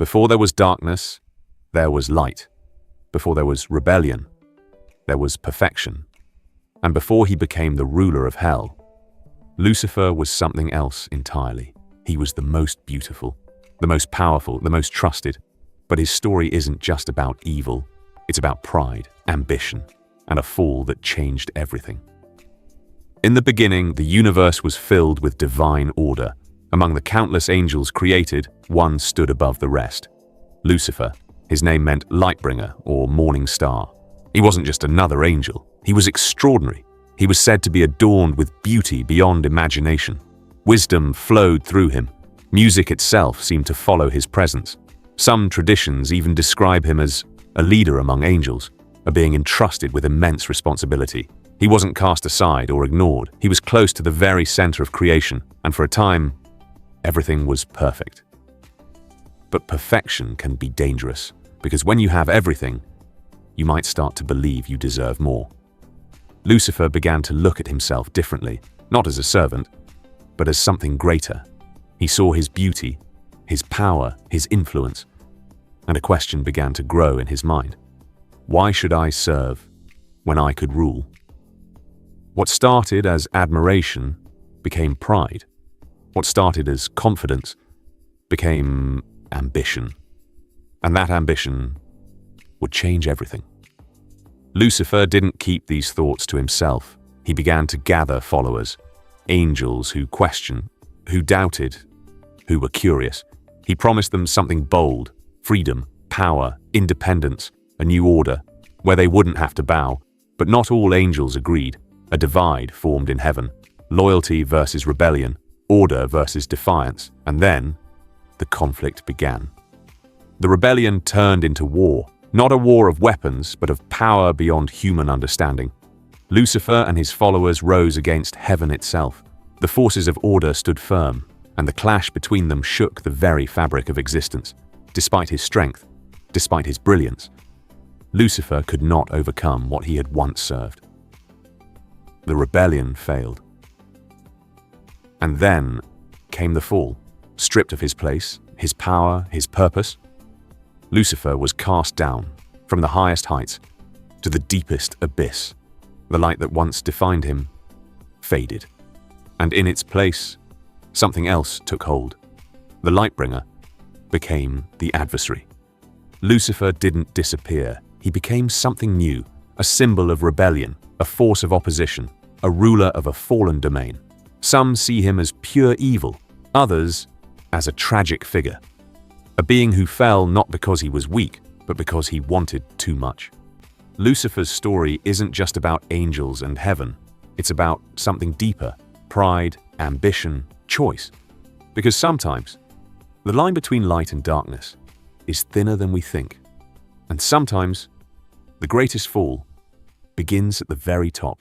Before there was darkness, there was light. Before there was rebellion, there was perfection. And before he became the ruler of hell, Lucifer was something else entirely. He was the most beautiful, the most powerful, the most trusted. But his story isn't just about evil. It's about pride, ambition, and a fall that changed everything. In the beginning, the universe was filled with divine order. Among the countless angels created, one stood above the rest. Lucifer. His name meant lightbringer or morning star. He wasn't just another angel. He was extraordinary. He was said to be adorned with beauty beyond imagination. Wisdom flowed through him. Music itself seemed to follow his presence. Some traditions even describe him as a leader among angels, a being entrusted with immense responsibility. He wasn't cast aside or ignored. He was close to the very center of creation, and for a time, everything was perfect. But perfection can be dangerous, because when you have everything, you might start to believe you deserve more. Lucifer began to look at himself differently, not as a servant, but as something greater. He saw his beauty, his power, his influence, and a question began to grow in his mind. Why should I serve when I could rule? What started as admiration became pride. What started as confidence became ambition. And that ambition would change everything. Lucifer didn't keep these thoughts to himself. He began to gather followers, angels who questioned, who doubted, who were curious. He promised them something bold: freedom, power, independence, a new order, where they wouldn't have to bow. But not all angels agreed. A divide formed in heaven: loyalty versus rebellion, order versus defiance. And then, the conflict began. The rebellion turned into war, not a war of weapons, but of power beyond human understanding. Lucifer and his followers rose against heaven itself. The forces of order stood firm, and the clash between them shook the very fabric of existence. Despite his strength, despite his brilliance, Lucifer could not overcome what he had once served. The rebellion failed. And then came the fall. Stripped of his place, his power, his purpose, Lucifer was cast down from the highest heights to the deepest abyss. The light that once defined him faded, and in its place, something else took hold. The Lightbringer became the adversary. Lucifer didn't disappear. He became something new, a symbol of rebellion, a force of opposition, a ruler of a fallen domain. Some see him as pure evil, others as a tragic figure, a being who fell not because he was weak, but because he wanted too much. Lucifer's story isn't just about angels and heaven. It's about something deeper: pride, ambition, choice. Because sometimes, the line between light and darkness is thinner than we think. And sometimes, the greatest fall begins at the very top.